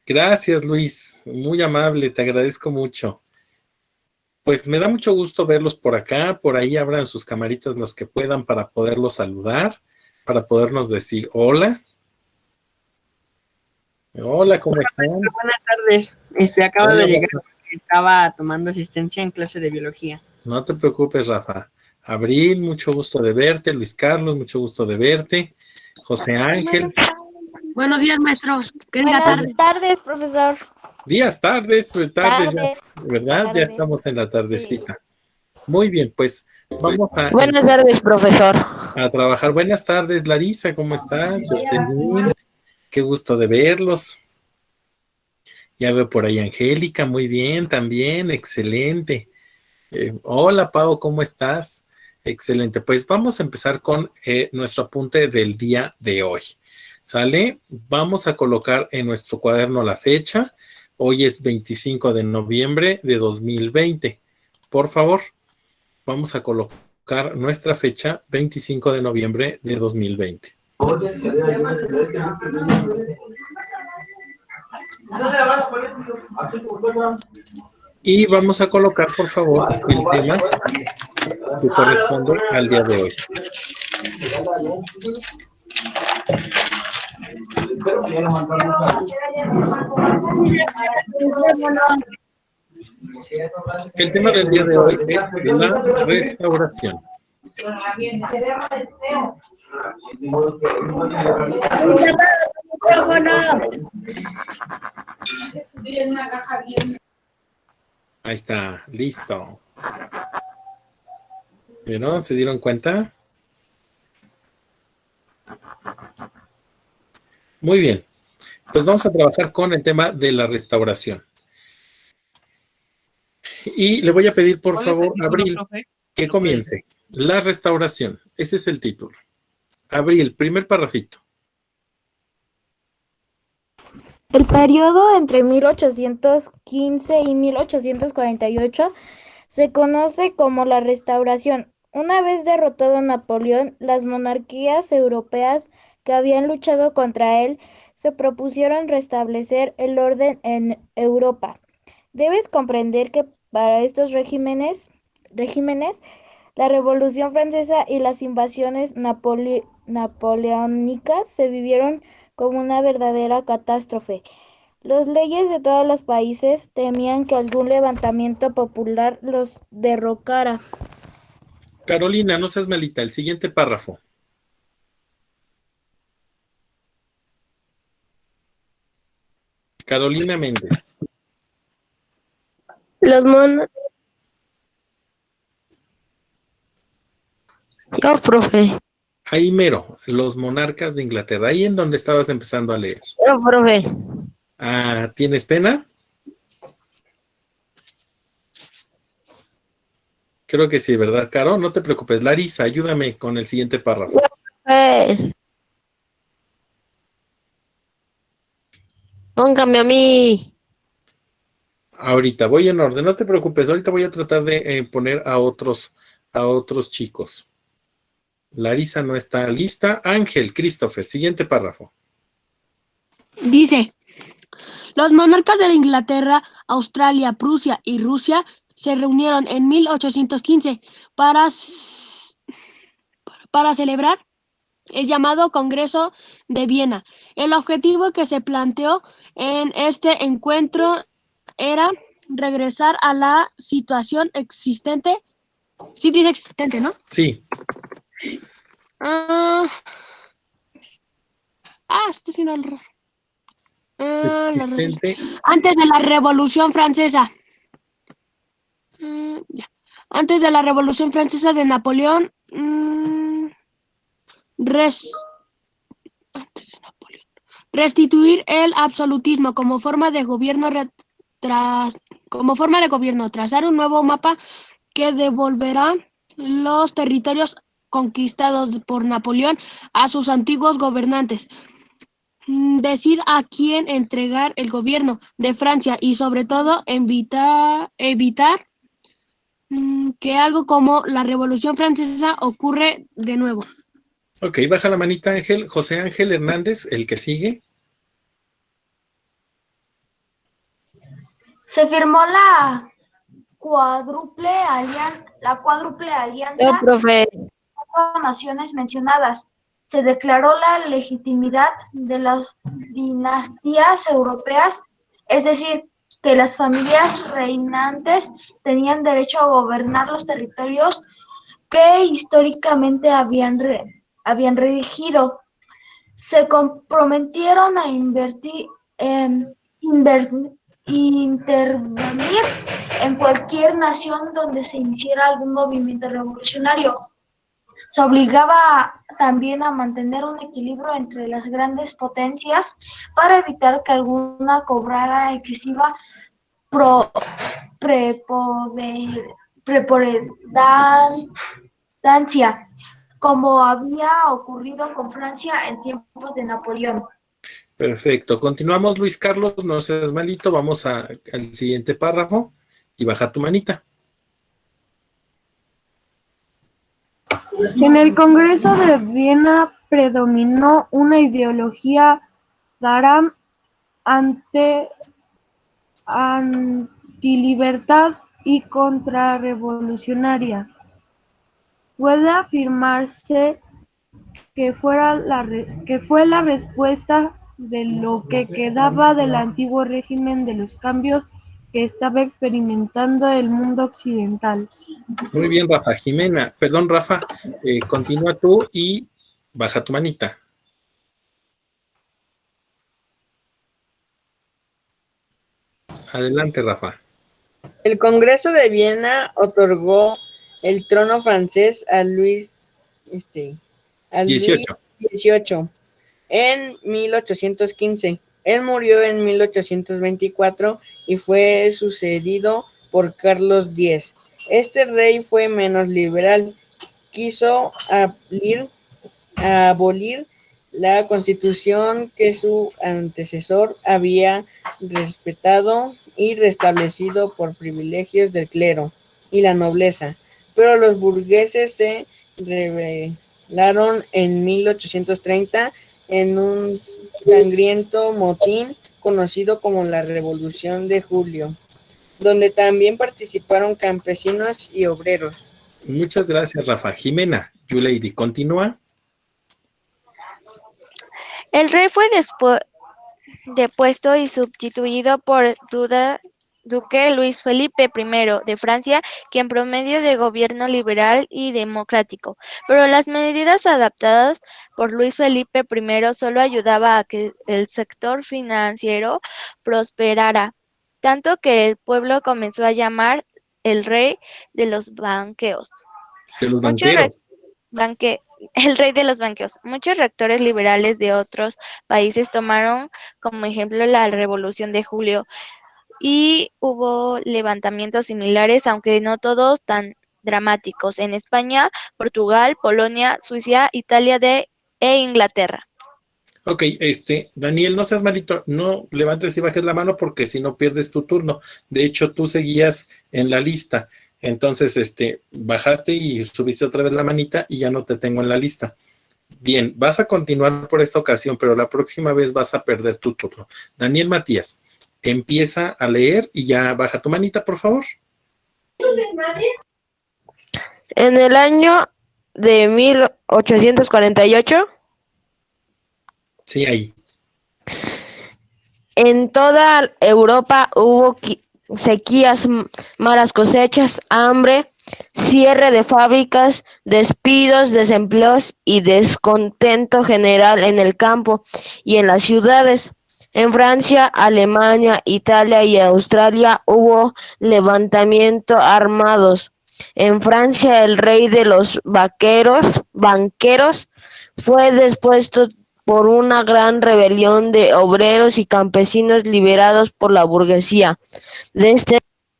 Gracias, Luis. Muy amable, te agradezco mucho. Pues me da mucho gusto verlos por acá. Por ahí abran sus camaritas los que puedan para poderlos saludar, para podernos decir hola. Hola, ¿cómo están? Buenas tardes. Acabo Hola, de llegar Rafa. porque estaba tomando asistencia en clase de biología. No te preocupes, Rafa. Abril, mucho gusto de verte. Luis Carlos, mucho gusto de verte. José Ángel, Buenos días, maestro. ¿Qué linda buenas tarde? Tardes, profesor. días, tardes ya, Tardes, ¿verdad? Ya tardes. estamos en la Sí. tardecita. Muy bien, pues vamos Buenas tardes, profesor. a trabajar. Buenas tardes, Larisa, ¿cómo estás? Yo estoy bien. Qué gusto de verlos. Ya veo por ahí Angélica, muy bien, también, excelente. Hola, Pau, ¿cómo estás? Excelente. Pues vamos a empezar con nuestro apunte del día de hoy. ¿Sale? Vamos a colocar en nuestro cuaderno la fecha. Hoy es 25 de noviembre de 2020. Por favor, vamos a colocar nuestra fecha 25 de noviembre de 2020. Y vamos a colocar, por favor, el tema que corresponde al día de hoy. El tema del día de hoy es la restauración. Ahí está, listo. ¿Vieron? ¿Se dieron cuenta? Muy bien. Pues vamos a trabajar con el tema de la restauración. Y le voy a pedir, por favor, Abril, que comience. La restauración. Ese es el título. Abril, primer parrafito. El periodo entre 1815 y 1848 se conoce como la Restauración. Una vez derrotado Napoleón, las monarquías europeas que habían luchado contra él se propusieron restablecer el orden en Europa. Debes comprender que para estos regímenes, la Revolución Francesa y las invasiones napoleónicas se vivieron como una verdadera catástrofe. Los leyes de todos los países temían que algún levantamiento popular los derrocara. Carolina, no seas malita. El siguiente párrafo. Carolina Méndez. Los monos. Yo, profe. Ahí mero, los monarcas de Inglaterra. Ahí en donde estabas empezando a leer. Yo, profe. Ah, ¿tienes pena? Creo que sí, ¿verdad, Caro? No te preocupes. Larisa, ayúdame con el siguiente párrafo. Póngame a mí. Ahorita voy en orden, no te preocupes. Ahorita voy a tratar de poner a otros chicos. Larisa no está lista. Ángel, Christopher, siguiente párrafo. Dice, los monarcas de Inglaterra, Australia, Prusia y Rusia se reunieron en 1815 para celebrar el llamado Congreso de Viena. El objetivo que se planteó en este encuentro era regresar a la situación existente. Sí dice existente, ¿no? Sí. Este sí no lo... Existente. Antes de la Revolución Francesa. Antes de la Revolución Francesa de Napoleón. Restituir el absolutismo como forma de gobierno, trazar un nuevo mapa que devolverá los territorios conquistados por Napoleón a sus antiguos gobernantes. Decir a quién entregar el gobierno de Francia y sobre todo evitar que algo como la Revolución Francesa ocurre de nuevo. Ok, baja la manita, Ángel. José Ángel Hernández, el que sigue. Se firmó la cuádruple alianza profe. naciones mencionadas. Se declaró la legitimidad de las dinastías europeas, es decir, que las familias reinantes tenían derecho a gobernar los territorios que históricamente habían regido. Se comprometieron a intervenir en cualquier nación donde se iniciara algún movimiento revolucionario. Se obligaba también a mantener un equilibrio entre las grandes potencias para evitar que alguna cobrara excesiva preponderancia, como había ocurrido con Francia en tiempos de Napoleón. Perfecto. Continuamos, Luis Carlos, no seas malito. Vamos al siguiente párrafo y baja tu manita. En el Congreso de Viena predominó una ideología Daram antilibertad y contrarrevolucionaria. Puede afirmarse que fue la respuesta de lo que quedaba del antiguo régimen de los cambios que estaba experimentando el mundo occidental. Muy bien, Rafa. Rafa, continúa tú y baja tu manita. Adelante, Rafa. El Congreso de Viena otorgó el trono francés a Luis 18 en 1815. Él murió en 1824 y fue sucedido por Carlos X. Este rey fue menos liberal. Quiso abolir la constitución que su antecesor había respetado y restablecido por privilegios del clero y la nobleza, pero los burgueses se rebelaron en 1830 en un sangriento motín conocido como la Revolución de Julio, donde también participaron campesinos y obreros. Muchas gracias, Rafa. Jimena, Yulady, continúa. El rey fue depuesto y sustituido por duque Luis Felipe I de Francia, quien promedio de gobierno liberal y democrático. Pero las medidas adoptadas por Luis Felipe I solo ayudaba a que el sector financiero prosperara, tanto que el pueblo comenzó a llamar el rey de los banqueros. De los banqueros. El rey de los banqueros. Muchos rectores liberales de otros países tomaron como ejemplo la Revolución de Julio y hubo levantamientos similares, aunque no todos tan dramáticos, en España, Portugal, Polonia, Suiza, Italia e Inglaterra. Ok, Daniel, no seas malito, no levantes y bajes la mano porque si no pierdes tu turno. De hecho, tú seguías en la lista. Entonces, bajaste y subiste otra vez la manita y ya no te tengo en la lista. Bien, vas a continuar por esta ocasión, pero la próxima vez vas a perder tu turno. Daniel Matías, empieza a leer y ya baja tu manita, por favor. En el año de 1848, sí, ahí. En toda Europa hubo sequías, malas cosechas, hambre, cierre de fábricas, despidos, desempleos y descontento general en el campo y en las ciudades. En Francia, Alemania, Italia y Australia hubo levantamientos armados. En Francia, el rey de los banqueros fue depuesto por una gran rebelión de obreros y campesinos liberados por la burguesía. De este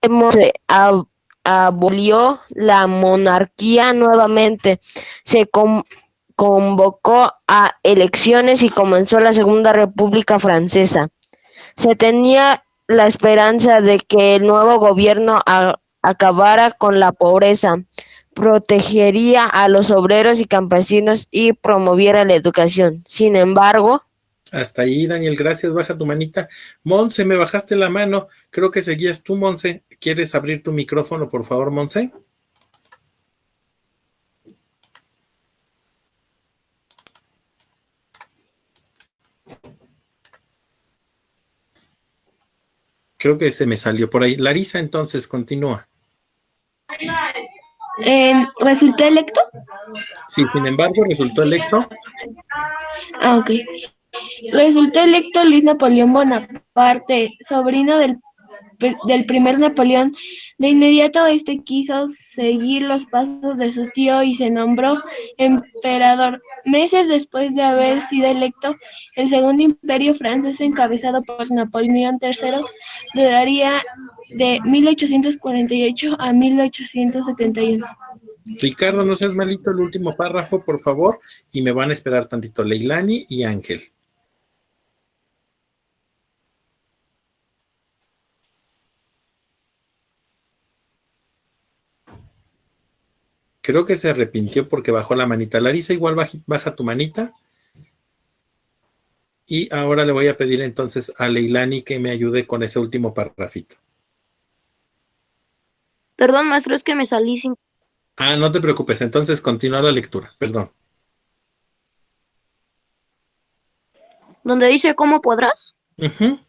modo se abolió la monarquía nuevamente, se convocó a elecciones y comenzó la Segunda República Francesa. Se tenía la esperanza de que el nuevo gobierno acabara con la pobreza, protegería a los obreros y campesinos y promoviera la educación. Sin embargo, Hasta ahí, Daniel, gracias, baja tu manita. Monse, me bajaste la mano, creo que seguías tú, Monse. ¿Quieres abrir tu micrófono, por favor, Monse? Creo que se me salió por ahí. Larisa, entonces, continúa. ¿Resultó electo? Sí, sin embargo, resultó electo. Ah, ok. Resultó electo Luis Napoleón Bonaparte, sobrino del primer Napoleón. De inmediato este quiso seguir los pasos de su tío y se nombró emperador. Meses después de haber sido electo, el segundo imperio francés encabezado por Napoleón III duraría de 1848 a 1871. Ricardo, no seas malito, el último párrafo, por favor, y me van a esperar tantito Leilani y Ángel. Creo que se arrepintió porque bajó la manita. Larisa, igual baja tu manita. Y ahora le voy a pedir entonces a Leilani que me ayude con ese último párrafito. Perdón, maestro, es que me salí sin... Ah, no te preocupes, entonces continúa la lectura, perdón. Donde dice ¿cómo podrás? Uh-huh.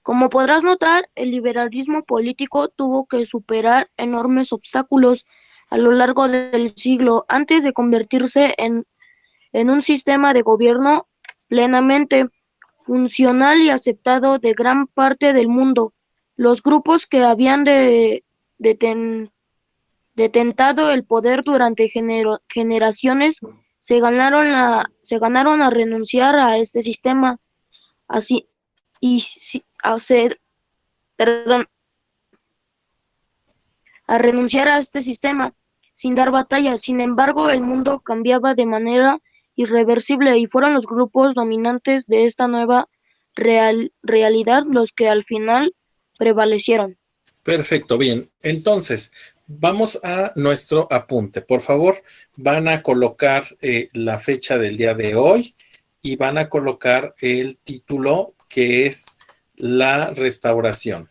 Como podrás notar, el liberalismo político tuvo que superar enormes obstáculos a lo largo del siglo antes de convertirse en un sistema de gobierno plenamente funcional y aceptado de gran parte del mundo. Los grupos que habían detentado el poder durante generaciones se ganaron a renunciar a este sistema así y a renunciar a este sistema sin dar batalla. Sin embargo, el mundo cambiaba de manera irreversible y fueron los grupos dominantes de esta nueva realidad los que al final prevalecieron. Perfecto, bien. Entonces, vamos a nuestro apunte. Por favor, van a colocar la fecha del día de hoy y van a colocar el título que es La Restauración.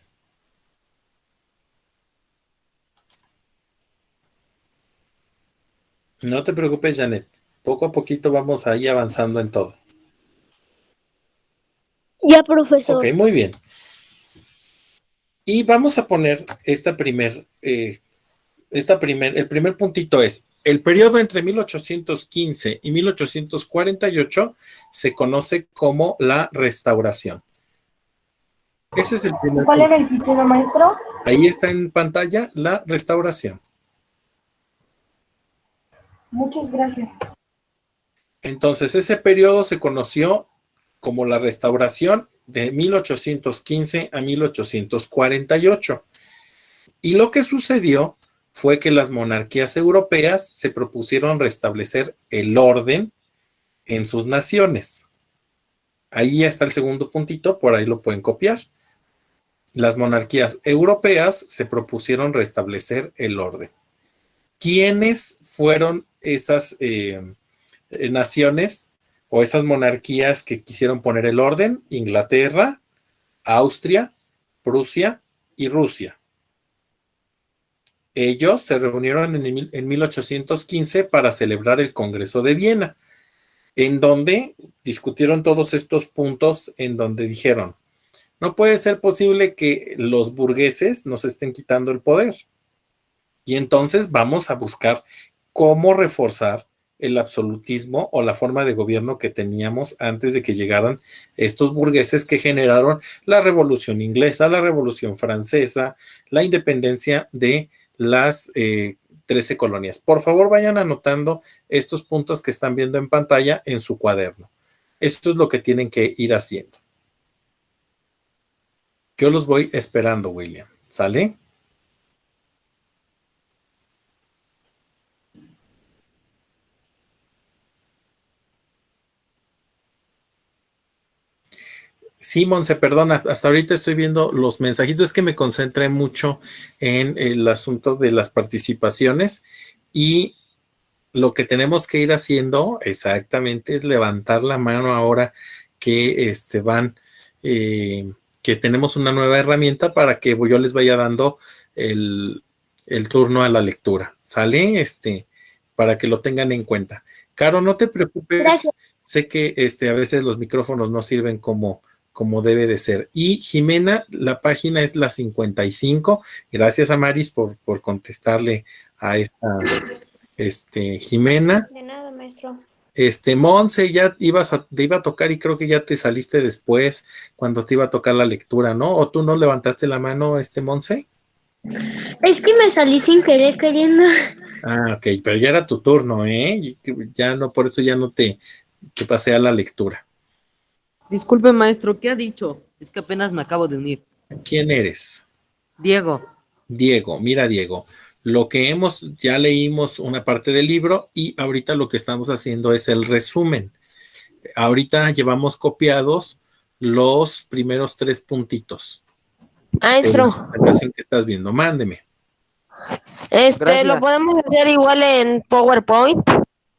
No te preocupes, Janet. Poco a poquito vamos ahí avanzando en todo. Ya, profesor. Ok, muy bien. Y vamos a poner el primer puntito es, el periodo entre 1815 y 1848 se conoce como la Restauración. Ese es el primer ¿Cuál punto. era el título, maestro? Ahí está en pantalla la Restauración. Muchas gracias. Entonces, ese periodo se conoció como la Restauración de 1815 a 1848. Y lo que sucedió fue que las monarquías europeas se propusieron restablecer el orden en sus naciones. Ahí está el segundo puntito, por ahí lo pueden copiar. Las monarquías europeas se propusieron restablecer el orden. ¿Quiénes fueron esas naciones o esas monarquías que quisieron poner el orden? Inglaterra, Austria, Prusia y Rusia. Ellos se reunieron en 1815 para celebrar el Congreso de Viena, en donde discutieron todos estos puntos, en donde dijeron, no puede ser posible que los burgueses nos estén quitando el poder. Y entonces vamos a buscar cómo reforzar el absolutismo o la forma de gobierno que teníamos antes de que llegaran estos burgueses que generaron la Revolución Inglesa, la Revolución Francesa, la independencia de las 13 colonias. Por favor, vayan anotando estos puntos que están viendo en pantalla en su cuaderno. Esto es lo que tienen que ir haciendo. Yo los voy esperando, William. ¿Sale? Sí, Monse, perdona, hasta ahorita estoy viendo los mensajitos, es que me concentré mucho en el asunto de las participaciones y lo que tenemos que ir haciendo exactamente es levantar la mano ahora que que tenemos una nueva herramienta para que yo les vaya dando el turno a la lectura. ¿Sale? Para que lo tengan en cuenta. Caro, no te preocupes. Gracias. Sé que a veces los micrófonos no sirven como debe de ser. Y Jimena, la página es la 55. Gracias a Maris por contestarle a esta Jimena. De nada, maestro. Monse, ya te iba a tocar y creo que ya te saliste después cuando te iba a tocar la lectura, ¿no? ¿O tú no levantaste la mano, Monse? Es que me salí sin querer queriendo. Ah, ok, pero ya era tu turno, ¿eh? Ya no, por eso ya no te pasé a la lectura. Disculpe, maestro, ¿qué ha dicho? Es que apenas me acabo de unir. ¿Quién eres? Diego. Diego, mira, Diego. Ya leímos una parte del libro y ahorita lo que estamos haciendo es el resumen. Ahorita llevamos copiados los primeros 3 puntitos. Maestro, La presentación que estás viendo, mándeme. Gracias. ¿lo podemos hacer igual en PowerPoint?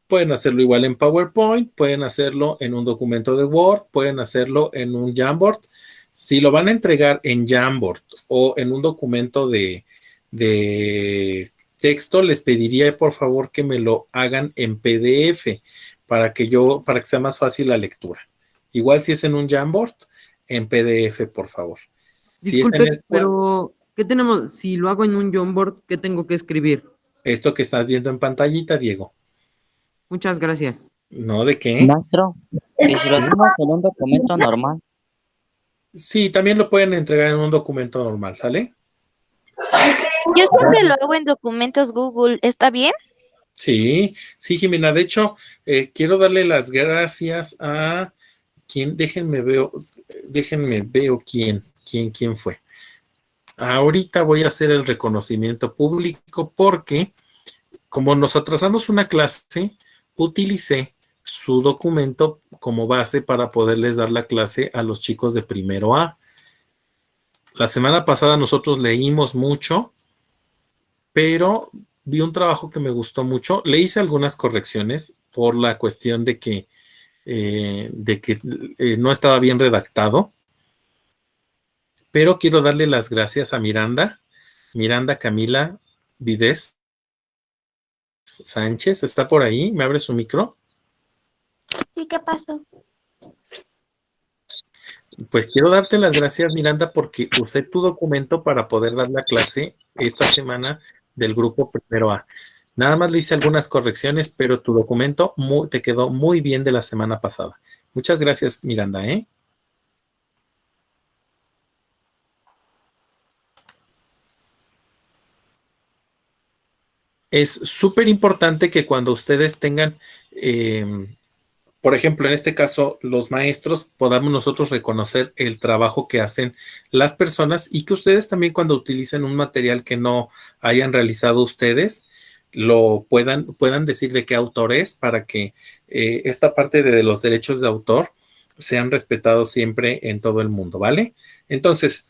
Pueden hacerlo igual en PowerPoint, pueden hacerlo en un documento de Word, pueden hacerlo en un Jamboard. Si lo van a entregar en Jamboard o en un documento de texto, les pediría por favor que me lo hagan en PDF para que sea más fácil la lectura. Igual si es en un Jamboard, en PDF, por favor. Disculpe, pero ¿qué tenemos? Si lo hago en un Jamboard, ¿qué tengo que escribir? Esto que estás viendo en pantallita, Diego. Muchas gracias. ¿No? ¿De qué? Maestro, ¿y si lo hacemos en un documento normal? Sí, también lo pueden entregar en un documento normal, ¿sale? Yo siempre lo hago en documentos Google, ¿está bien? Sí, Jimena. De hecho, quiero darle las gracias a quién, déjenme veo quién fue. Ahorita voy a hacer el reconocimiento público porque como nos atrasamos una clase, utilicé su documento como base para poderles dar la clase a los chicos de primero A. La semana pasada nosotros leímos mucho, pero vi un trabajo que me gustó mucho. Le hice algunas correcciones por la cuestión de que no estaba bien redactado. Pero quiero darle las gracias a Miranda Camila Vides Sánchez. ¿Está por ahí? ¿Me abre su micro? Sí, ¿qué pasó? Pues quiero darte las gracias, Miranda, porque usé tu documento para poder dar la clase esta semana del grupo Primero A. Nada más le hice algunas correcciones, pero tu documento te quedó muy bien de la semana pasada. Muchas gracias, Miranda, ¿eh? Es súper importante que cuando ustedes tengan, por ejemplo, en este caso, los maestros, podamos nosotros reconocer el trabajo que hacen las personas y que ustedes también cuando utilicen un material que no hayan realizado ustedes, lo puedan decir de qué autor es para que esta parte de los derechos de autor sean respetados siempre en todo el mundo, ¿vale? Entonces,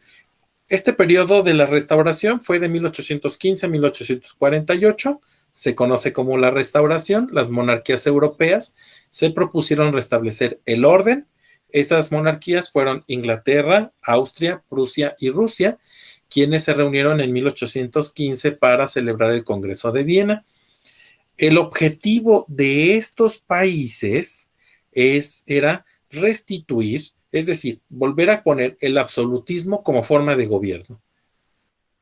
este periodo de la restauración fue de 1815 a 1848, se conoce como la Restauración. Las monarquías europeas se propusieron restablecer el orden. Esas monarquías fueron Inglaterra, Austria, Prusia y Rusia, quienes se reunieron en 1815 para celebrar el Congreso de Viena. El objetivo de estos países era restituir, es decir, volver a poner el absolutismo como forma de gobierno,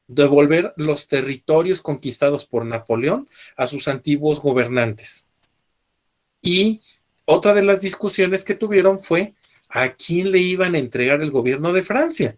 devolver los territorios conquistados por Napoleón a sus antiguos gobernantes. Y otra de las discusiones que tuvieron fue a quién le iban a entregar el gobierno de Francia,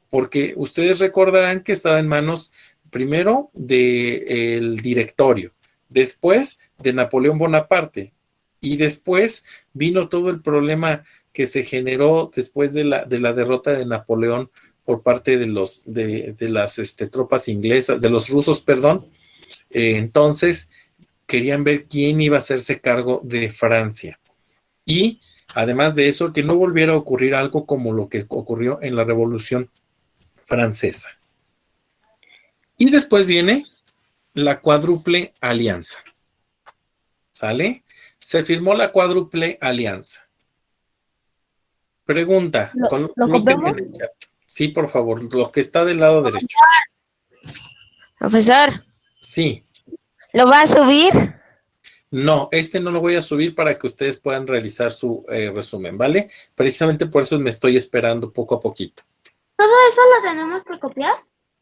porque ustedes recordarán que estaba en manos primero del directorio, después de Napoleón Bonaparte, y después vino todo el problema que se generó después de la derrota de Napoleón por parte de las tropas inglesas, de los rusos, perdón. Entonces, querían ver quién iba a hacerse cargo de Francia. Y además de eso, que no volviera a ocurrir algo como lo que ocurrió en la Revolución Francesa. Y después viene la cuádruple alianza. ¿Sale? Se firmó la cuádruple alianza. Pregunta, ¿Lo colóquenme copiamos? en el chat. Sí, por favor, lo que está del lado derecho. Profesor, Sí. ¿lo va a subir? No, este no lo voy a subir para que ustedes puedan realizar su resumen, ¿vale? Precisamente por eso me estoy esperando poco a poquito. ¿Todo eso lo tenemos que copiar?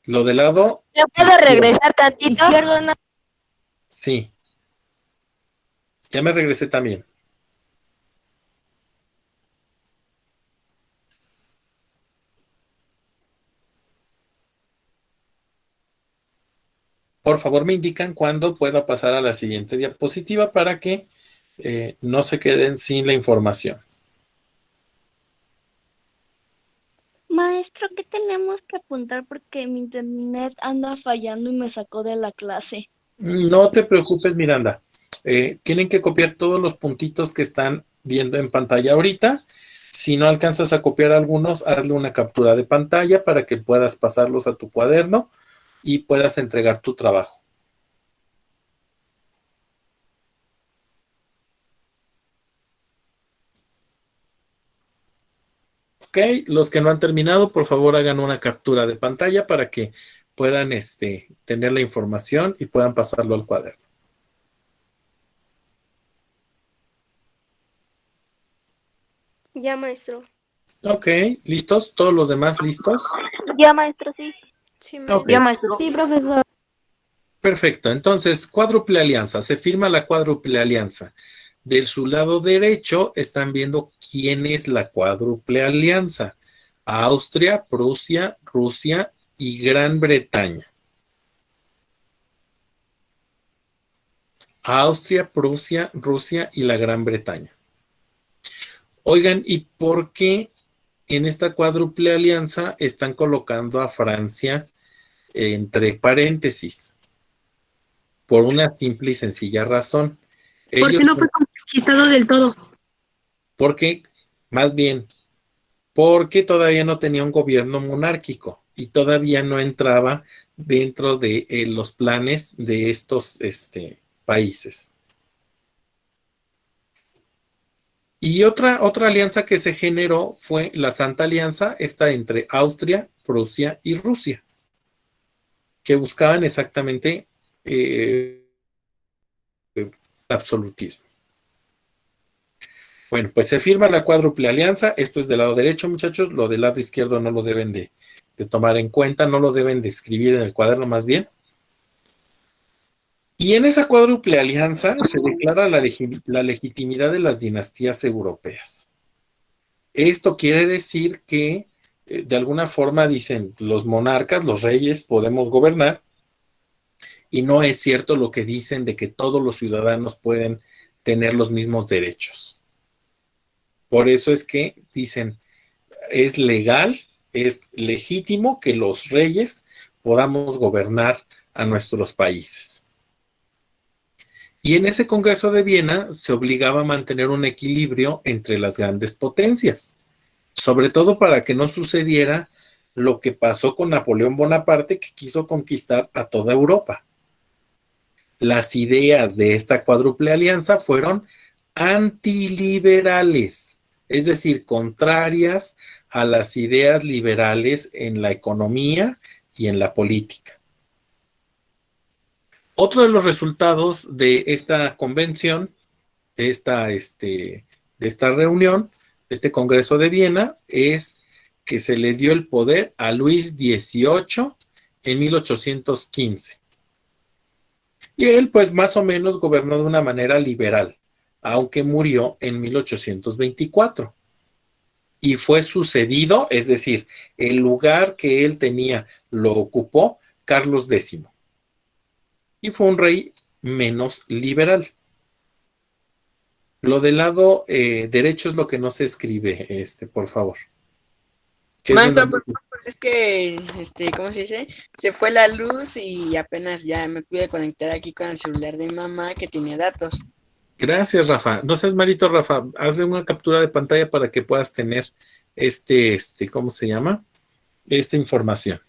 Lo del lado, ¿Lo puedo regresar tantito? sí. Ya me regresé también. Por favor, me indican cuándo pueda pasar a la siguiente diapositiva para que no se queden sin la información. Maestro, ¿qué tenemos que apuntar? Porque mi internet anda fallando y me sacó de la clase. No te preocupes, Miranda. Tienen que copiar todos los puntitos que están viendo en pantalla ahorita. Si no alcanzas a copiar algunos, hazle una captura de pantalla para que puedas pasarlos a tu cuaderno y puedas entregar tu trabajo. Ok, los que no han terminado, por favor hagan una captura de pantalla para que puedan tener la información y puedan pasarlo al cuaderno. Ya, maestro. Ok, ¿listos? ¿Todos los demás listos? Ya, maestro, sí. Sí, Ok. Ya, maestro. Sí, profesor. Perfecto, entonces, cuádruple alianza, se firma la cuádruple alianza. De su lado derecho están viendo quién es la cuádruple alianza. Austria, Prusia, Rusia y Gran Bretaña. Austria, Prusia, Rusia y la Gran Bretaña. Oigan, ¿y por qué en esta cuádruple alianza están colocando a Francia entre paréntesis? Por una simple y sencilla razón. ¿Por qué no fue conquistado del todo? Porque, más bien, porque todavía no tenía un gobierno monárquico y todavía no entraba dentro de los planes de estos países. Y otra alianza que se generó fue la Santa Alianza, esta entre Austria, Prusia y Rusia, que buscaban exactamente absolutismo. Bueno, pues se firma la cuádruple alianza. Esto es del lado derecho, muchachos. Lo del lado izquierdo no lo deben de tomar en cuenta, no lo deben de escribir en el cuaderno más bien. Y en esa cuádruple alianza se declara la legitimidad de las dinastías europeas. Esto quiere decir que de alguna forma dicen los monarcas, los reyes, podemos gobernar, y no es cierto lo que dicen de que todos los ciudadanos pueden tener los mismos derechos. Por eso es que dicen, es legal, es legítimo que los reyes podamos gobernar a nuestros países. Y en ese Congreso de Viena se obligaba a mantener un equilibrio entre las grandes potencias, sobre todo para que no sucediera lo que pasó con Napoleón Bonaparte, que quiso conquistar a toda Europa. Las ideas de esta cuádruple alianza fueron antiliberales, es decir, contrarias a las ideas liberales en la economía y en la política. Otro de los resultados de esta convención, de esta reunión, de este Congreso de Viena, es que se le dio el poder a Luis XVIII en 1815. Y él, pues, más o menos gobernó de una manera liberal, aunque murió en 1824. Y fue sucedido, es decir, el lugar que él tenía lo ocupó Carlos X. Y fue un rey menos liberal. Lo del lado derecho es lo que no se escribe, por favor. Maestro, es que, ¿cómo se dice? Se fue la luz y apenas ya me pude conectar aquí con el celular de mamá que tiene datos. Gracias, Rafa. No seas malito, Rafa. Hazle una captura de pantalla para que puedas tener ¿cómo se llama? Esta información.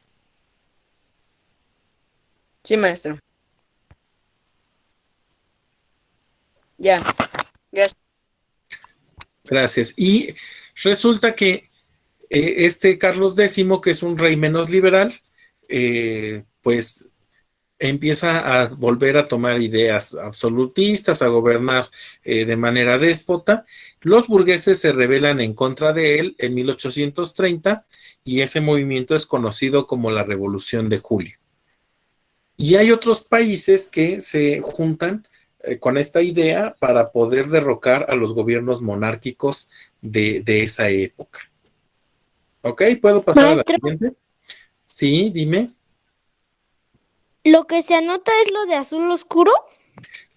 Sí, maestro. Ya. Gracias. Gracias. Y Resulta que este Carlos X, que es un rey menos liberal, pues empieza a volver a tomar ideas absolutistas, a gobernar de manera déspota. Los burgueses se rebelan en contra de él en 1830 y ese movimiento es conocido como la Revolución de Julio. Y hay otros países que se juntan con esta idea para poder derrocar a los gobiernos monárquicos de esa época. ¿Ok? ¿Puedo pasar a la Maestro. siguiente? Sí, dime. ¿Lo que se anota es lo de azul oscuro?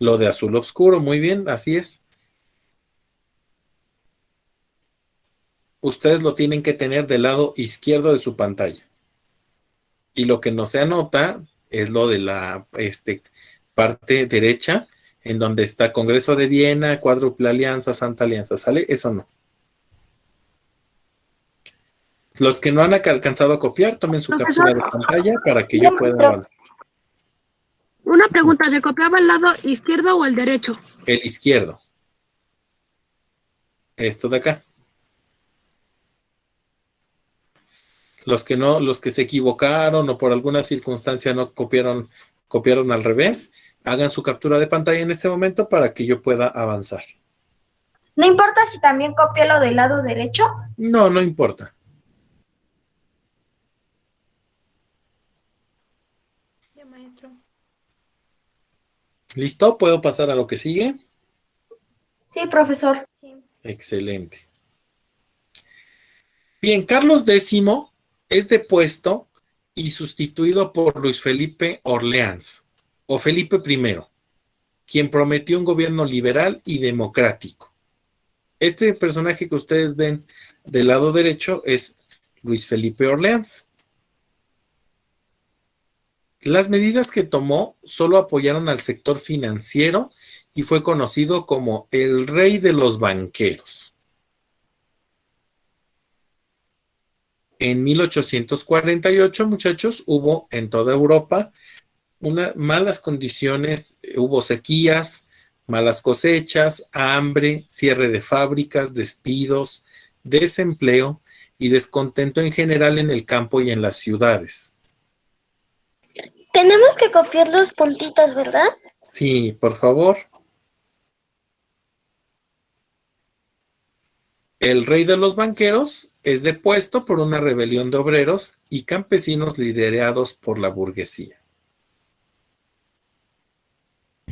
Lo de azul oscuro, muy bien, así es. Ustedes lo tienen que tener del lado izquierdo de su pantalla. Y lo que no se anota es lo de la parte derecha, en donde está Congreso de Viena, Cuádruple Alianza, Santa Alianza. ¿Sale? Eso no. Los que no han alcanzado a copiar, tomen su captura de pantalla para que yo pueda avanzar. Una pregunta, ¿se copiaba el lado izquierdo o el derecho? El izquierdo. Esto de acá. Los que se equivocaron o por alguna circunstancia no copiaron al revés, hagan su captura de pantalla en este momento para que yo pueda avanzar. ¿No importa si también copia lo del lado derecho? No, no importa. Ya, maestro. ¿Listo? ¿Puedo pasar a lo que sigue? Sí, profesor. Sí. Excelente. Bien, Carlos X es depuesto y sustituido por Luis Felipe Orleans, o Felipe I, quien prometió un gobierno liberal y democrático. Este personaje que ustedes ven del lado derecho es Luis Felipe Orleans. Las medidas que tomó solo apoyaron al sector financiero y fue conocido como el rey de los banqueros. En 1848, muchachos, hubo en toda Europa malas condiciones, hubo sequías, malas cosechas, hambre, cierre de fábricas, despidos, desempleo y descontento en general en el campo y en las ciudades. Tenemos que copiar los puntitos, ¿verdad? Sí, por favor. El rey de los banqueros es depuesto por una rebelión de obreros y campesinos liderados por la burguesía.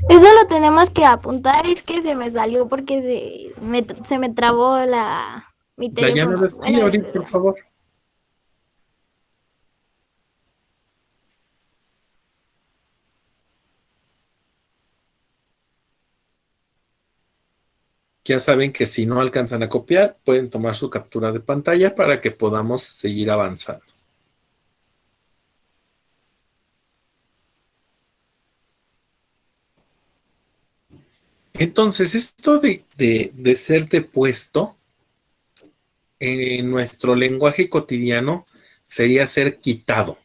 Eso lo tenemos que apuntar, es que se me salió porque se me trabó mi ¿La teléfono. llamas? Sí, ahorita, por favor. Ya saben que si no alcanzan a copiar, pueden tomar su captura de pantalla para que podamos seguir avanzando. Entonces, esto de ser depuesto en nuestro lenguaje cotidiano sería ser quitado.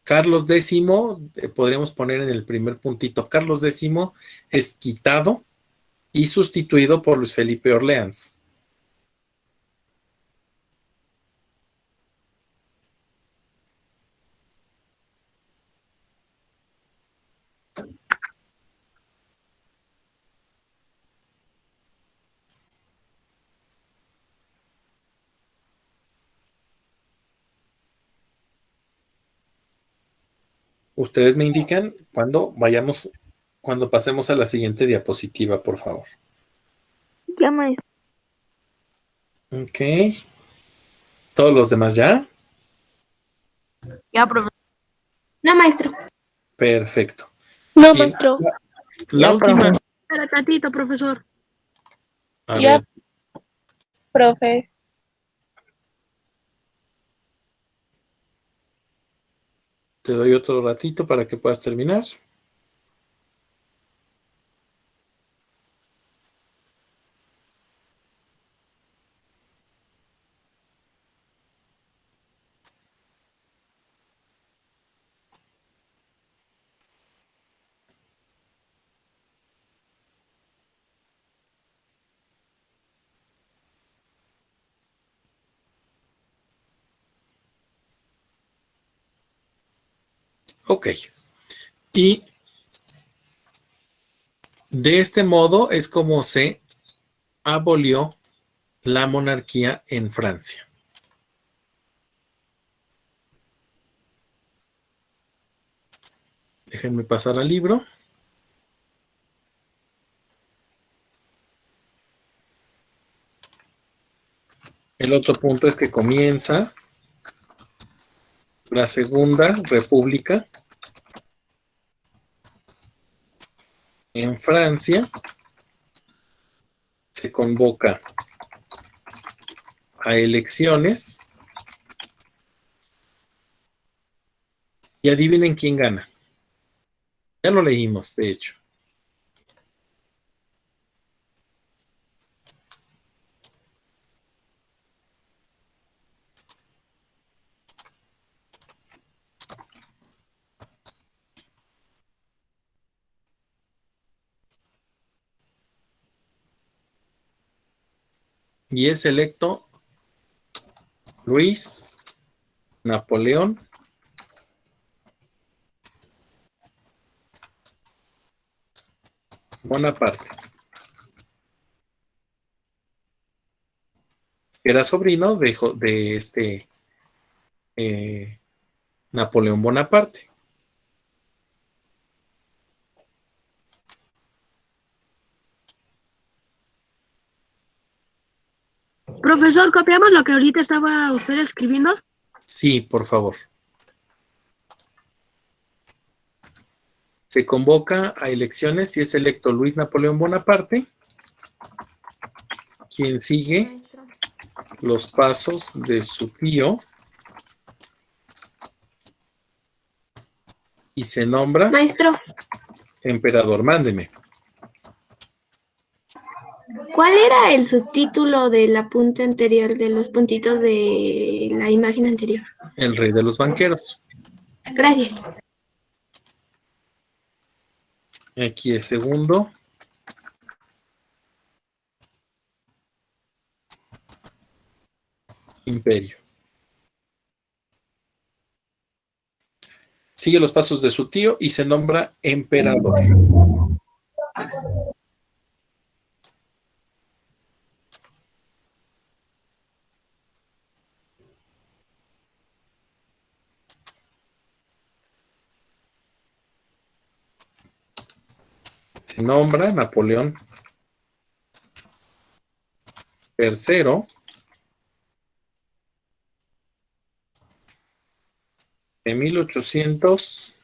Carlos X, podríamos poner en el primer puntito, Carlos X es quitado y sustituido por Luis Felipe Orleans. Ustedes me indican cuando pasemos a la siguiente diapositiva, por favor. Ya, maestro. Ok. ¿Todos los demás ya? Ya, profesor. No, maestro. Perfecto. No, Bien, maestro. la última. Espera tantito, profesor. A Ya. ver, Profe. te doy otro ratito para que puedas terminar. Ok. Y de este modo es como se abolió la monarquía en Francia. Déjenme pasar al libro. El otro punto es que comienza la Segunda República en Francia. Se convoca a elecciones y adivinen quién gana. Ya lo leímos, de hecho. Y es electo Luis Napoleón Bonaparte. Era sobrino de Napoleón Bonaparte. Profesor, ¿copiamos lo que ahorita estaba usted escribiendo? Sí, por favor. Se convoca a elecciones y es electo Luis Napoleón Bonaparte, quien sigue los pasos de su tío y se nombra Maestro, emperador. Mándeme. ¿cuál era el subtítulo del apunte anterior de los puntitos de la imagen anterior? El rey de los banqueros. Gracias. Aquí el segundo. Imperio. Sigue los pasos de su tío y se nombra emperador. Se nombra Napoleón III de 1800.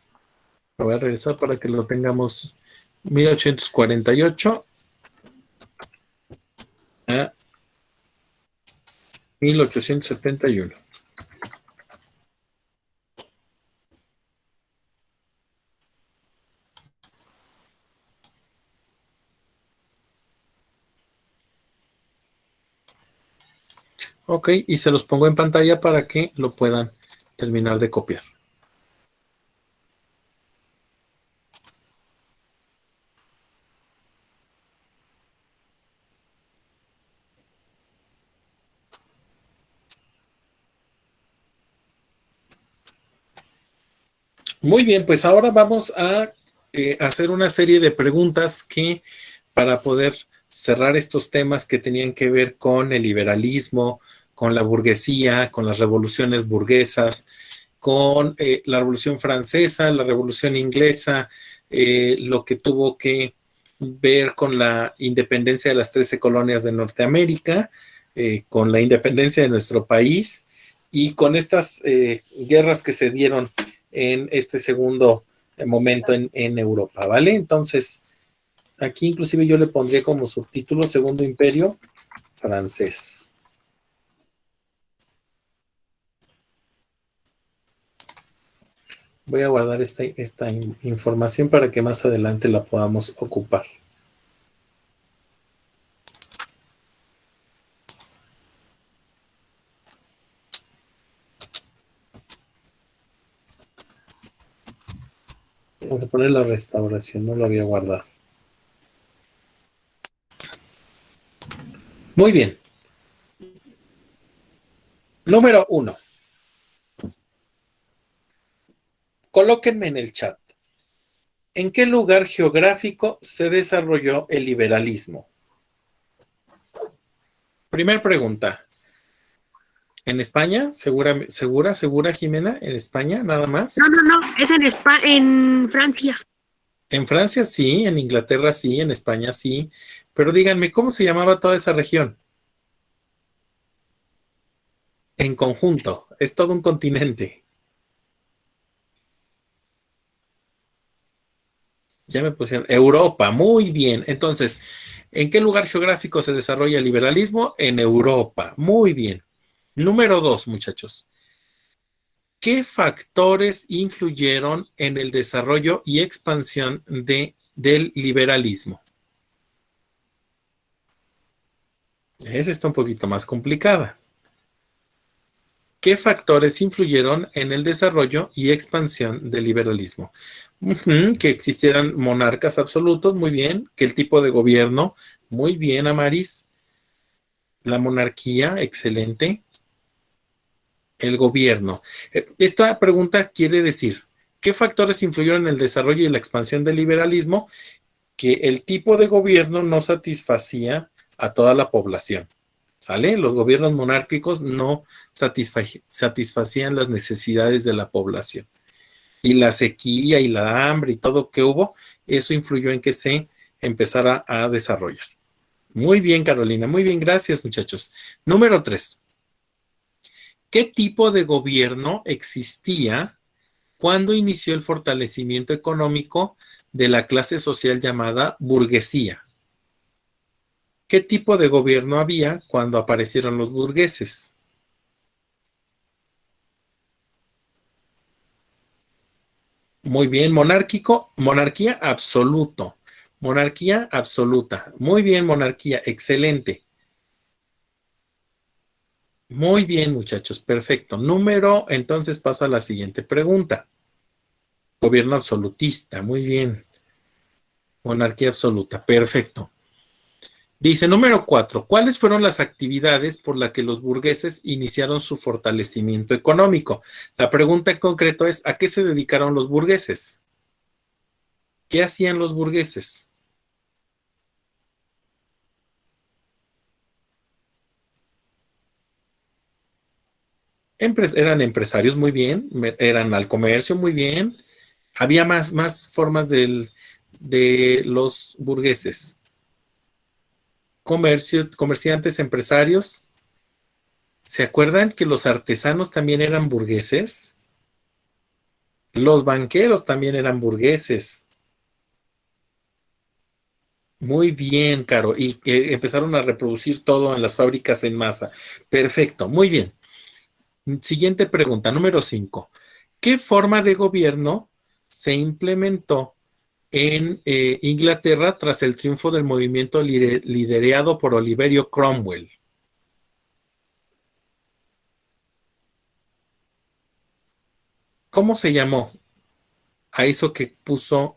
Lo voy a regresar para que lo tengamos. 1848 a 1871. Ok, y se los pongo en pantalla para que lo puedan terminar de copiar. Muy bien, pues ahora vamos a hacer una serie de preguntas que para poder cerrar estos temas que tenían que ver con el liberalismo, con la burguesía, con las revoluciones burguesas, con la Revolución Francesa, la Revolución Inglesa, lo que tuvo que ver con la independencia de las 13 colonias de Norteamérica, con la independencia de nuestro país y con estas guerras que se dieron en este segundo momento en Europa, ¿vale? Entonces, aquí inclusive yo le pondría como subtítulo Segundo Imperio Francés. Voy a guardar esta información para que más adelante la podamos ocupar. Tengo que poner la restauración, no lo había guardado. Muy bien. Número 1. Colóquenme en el chat. ¿En qué lugar geográfico se desarrolló el liberalismo? Primer pregunta. ¿En España? ¿Segura, Jimena? ¿En España nada más? No, es en Francia. En Francia sí, en Inglaterra sí, en España sí. Pero díganme, ¿cómo se llamaba toda esa región? En conjunto, es todo un continente. Ya me pusieron Europa, muy bien. Entonces, ¿en qué lugar geográfico se desarrolla el liberalismo? En Europa, muy bien. Número 2, muchachos. ¿Qué factores influyeron en el desarrollo y expansión del liberalismo? Esa está un poquito más complicada. ¿Qué factores influyeron en el desarrollo y expansión del liberalismo? Que existieran monarcas absolutos, muy bien. Que el tipo de gobierno, muy bien, Amaris. La monarquía, excelente. El gobierno. Esta pregunta quiere decir, ¿qué factores influyeron en el desarrollo y la expansión del liberalismo? Que el tipo de gobierno no satisfacía a toda la población. ¿Sale? Los gobiernos monárquicos no satisfacían las necesidades de la población. Y la sequía y la hambre y todo que hubo, eso influyó en que se empezara a desarrollar. Muy bien, Carolina. Muy bien, gracias, muchachos. Número 3. ¿Qué tipo de gobierno existía cuando inició el fortalecimiento económico de la clase social llamada burguesía? ¿Qué tipo de gobierno había cuando aparecieron los burgueses? Muy bien, monárquico, monarquía absoluto. Monarquía absoluta. Muy bien, monarquía, excelente. Muy bien, muchachos, perfecto. Entonces paso a la siguiente pregunta. Gobierno absolutista, muy bien. Monarquía absoluta, perfecto. Dice, número 4, ¿cuáles fueron las actividades por las que los burgueses iniciaron su fortalecimiento económico? La pregunta en concreto es, ¿a qué se dedicaron los burgueses? ¿Qué hacían los burgueses? Eran empresarios, muy bien. Eran al comercio, muy bien. Había más formas de los burgueses. Comerciantes, empresarios. ¿Se acuerdan que los artesanos también eran burgueses? Los banqueros también eran burgueses. Muy bien, Caro. Y que empezaron a reproducir todo en las fábricas en masa. Perfecto, muy bien. Siguiente pregunta, número 5. ¿Qué forma de gobierno se implementó en Inglaterra tras el triunfo del movimiento liderado por Oliverio Cromwell? ¿Cómo se llamó a eso que puso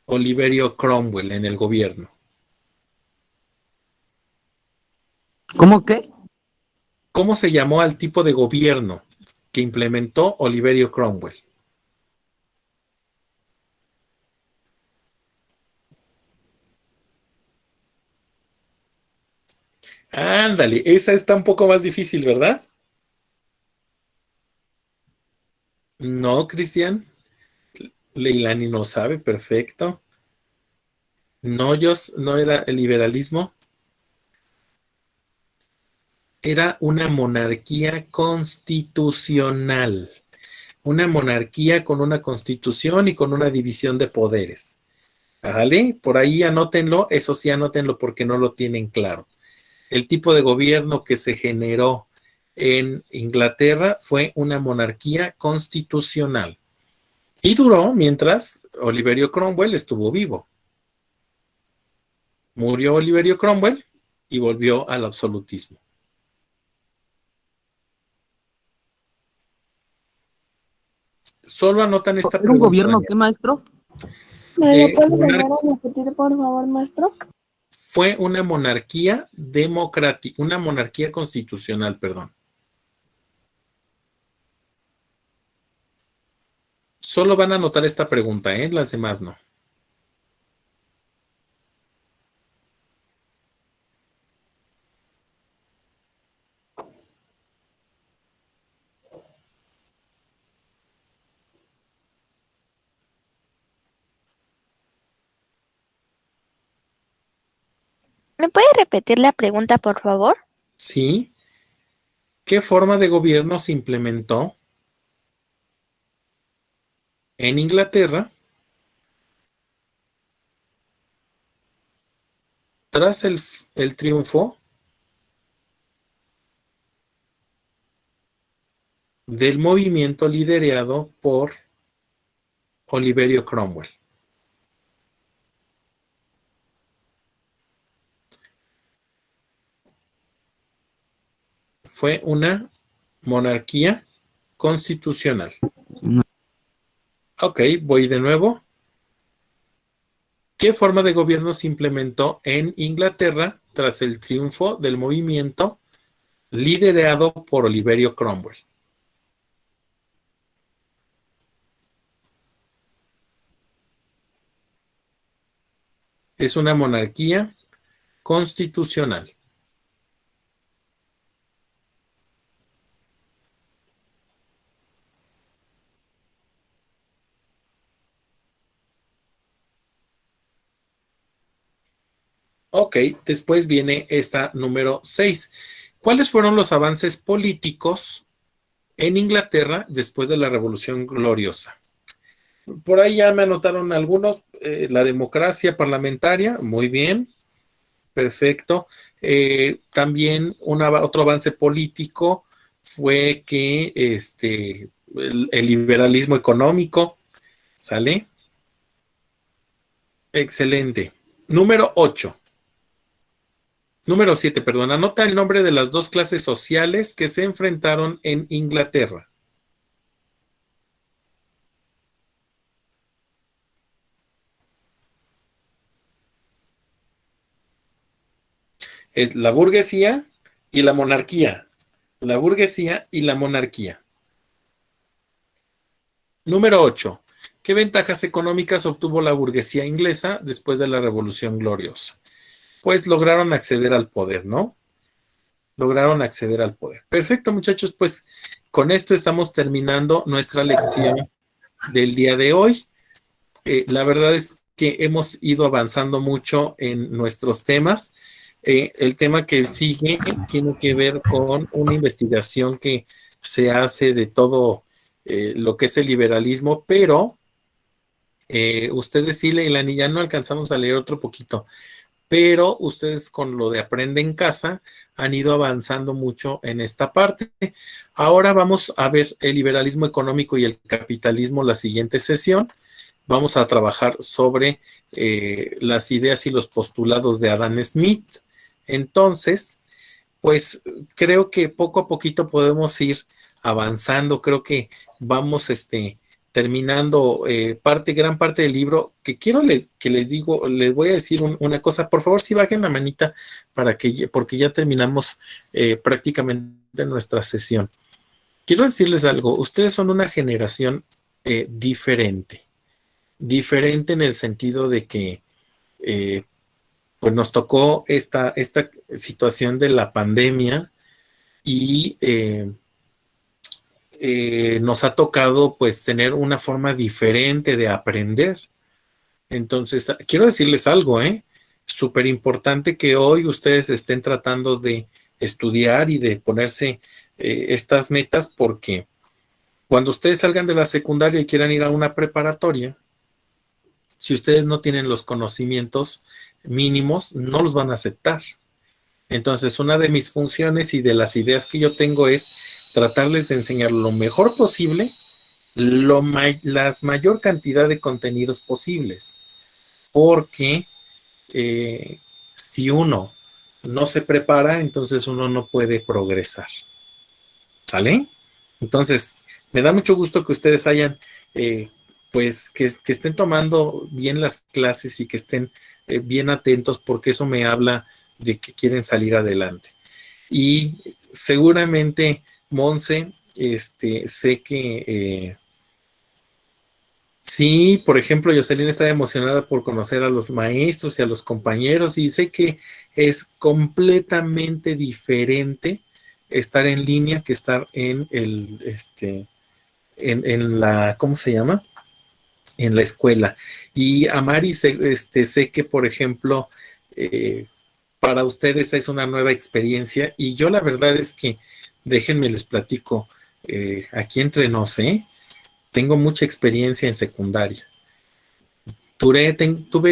Oliverio Cromwell en el gobierno? ¿Cómo qué? ¿Cómo se llamó al tipo de gobierno que implementó Oliverio Cromwell? Ándale, esa está un poco más difícil, ¿verdad? No, Cristian. Leilani no sabe, perfecto. No, no era el liberalismo. Era una monarquía constitucional. Una monarquía con una constitución y con una división de poderes. ¿Vale? Por ahí anótenlo, eso sí anótenlo porque no lo tienen claro. El tipo de gobierno que se generó en Inglaterra fue una monarquía constitucional. Y duró mientras Oliverio Cromwell estuvo vivo. Murió Oliverio Cromwell y volvió al absolutismo. Solo anotan esta ¿Era un pregunta. gobierno qué, maestro? ¿Me lo puede volver a repetir, por favor, maestro? Fue una monarquía democrática, una monarquía constitucional, perdón. Solo van a anotar esta pregunta, ¿eh? Las demás no. ¿Me puede repetir la pregunta, por favor? Sí. ¿Qué forma de gobierno se implementó en Inglaterra tras el triunfo del movimiento liderado por Oliverio Cromwell? Fue una monarquía constitucional. Ok, voy de nuevo. ¿Qué forma de gobierno se implementó en Inglaterra tras el triunfo del movimiento liderado por Oliverio Cromwell? Es una monarquía constitucional. Ok, después viene esta número 6. ¿Cuáles fueron los avances políticos en Inglaterra después de la Revolución Gloriosa? Por ahí ya me anotaron algunos. La democracia parlamentaria, muy bien, perfecto. También otro avance político fue que el liberalismo económico, ¿sale? Excelente. Número 8. Número 7, perdón. Anota el nombre de las dos clases sociales que se enfrentaron en Inglaterra. Es la burguesía y la monarquía. La burguesía y la monarquía. Número 8. ¿Qué ventajas económicas obtuvo la burguesía inglesa después de la Revolución Gloriosa? Pues lograron acceder al poder, ¿no? Lograron acceder al poder. Perfecto, muchachos, pues con esto estamos terminando nuestra lección del día de hoy. La verdad es que hemos ido avanzando mucho en nuestros temas. El tema que sigue tiene que ver con una investigación que se hace de todo lo que es el liberalismo, pero ustedes sí, Leilani, ya no alcanzamos a leer otro poquito, pero ustedes con lo de Aprende en Casa han ido avanzando mucho en esta parte. Ahora vamos a ver el liberalismo económico y el capitalismo la siguiente sesión. Vamos a trabajar sobre las ideas y los postulados de Adam Smith. Entonces, pues creo que poco a poquito podemos ir avanzando. Creo que vamos terminando gran parte del libro, que quiero que les digo, les voy a decir una cosa. Por favor, si bajen la manita porque ya terminamos prácticamente nuestra sesión. Quiero decirles algo. Ustedes son una generación diferente en el sentido de que pues nos tocó esta situación de la pandemia y nos ha tocado pues tener una forma diferente de aprender. Entonces, quiero decirles algo, súper importante que hoy ustedes estén tratando de estudiar y de ponerse estas metas, porque cuando ustedes salgan de la secundaria y quieran ir a una preparatoria, si ustedes no tienen los conocimientos mínimos, no los van a aceptar. Entonces, una de mis funciones y de las ideas que yo tengo es tratarles de enseñar lo mejor posible, la mayor cantidad de contenidos posibles. Porque si uno no se prepara, entonces uno no puede progresar. ¿Sale? Entonces, me da mucho gusto que ustedes hayan, pues, que estén tomando bien las clases y que estén bien atentos, porque eso me habla de que quieren salir adelante. Y seguramente, Monse, sé que Sí, por ejemplo, Jocelyn está emocionada por conocer a los maestros y a los compañeros y sé que es completamente diferente estar en línea que estar en en la, ¿cómo se llama? En la escuela. Y a Mari sé que, por ejemplo, para ustedes es una nueva experiencia y yo la verdad es que, déjenme les platico, aquí entre nos, tengo mucha experiencia en secundaria. Tuve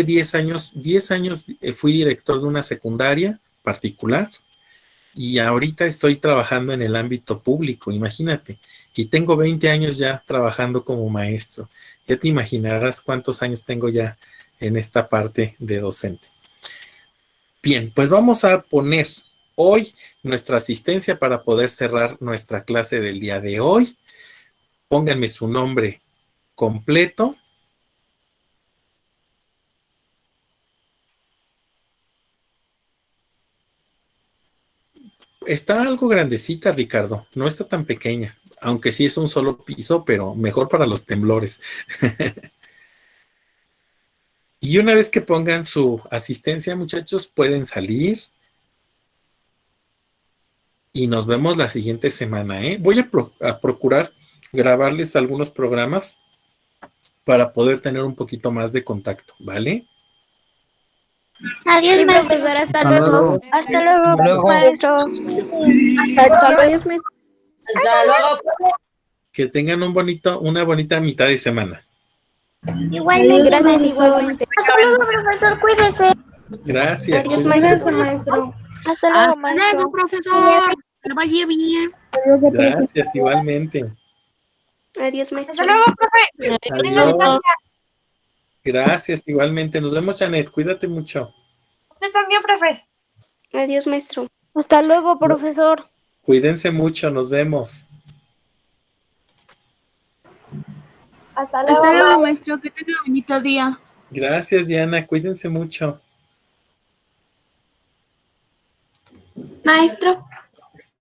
10 años fui director de una secundaria particular y ahorita estoy trabajando en el ámbito público, imagínate, y tengo 20 años ya trabajando como maestro. Ya te imaginarás cuántos años tengo ya en esta parte de docente. Bien, pues vamos a poner hoy nuestra asistencia para poder cerrar nuestra clase del día de hoy. Pónganme su nombre completo. Está algo grandecita, Ricardo. No está tan pequeña, aunque sí es un solo piso, pero mejor para los temblores. Y una vez que pongan su asistencia, muchachos, pueden salir y nos vemos la siguiente semana, ¿eh? Voy a procurar grabarles algunos programas para poder tener un poquito más de contacto, ¿vale? Adiós, profesor, hasta luego. Hasta luego, maestro. Hasta luego. Hasta luego, profe. Que tengan una bonita mitad de semana. Igualmente, gracias, igualmente. Hasta luego, profesor, cuídese. Gracias. Adiós, cuídense. maestro. Hasta luego, Hasta maestro. luego, profesor. Que lo vaya bien. Gracias, igualmente. Adiós, maestro. Hasta luego, profe. Adiós. Gracias, igualmente. Nos vemos, Janet. Cuídate mucho. Usted también, profe. Adiós, maestro. Hasta luego, profesor. Cuídense mucho. Nos vemos. Hasta luego. Hasta luego, maestro. Que tenga un bonito día. Gracias, Diana. Cuídense mucho. Maestro.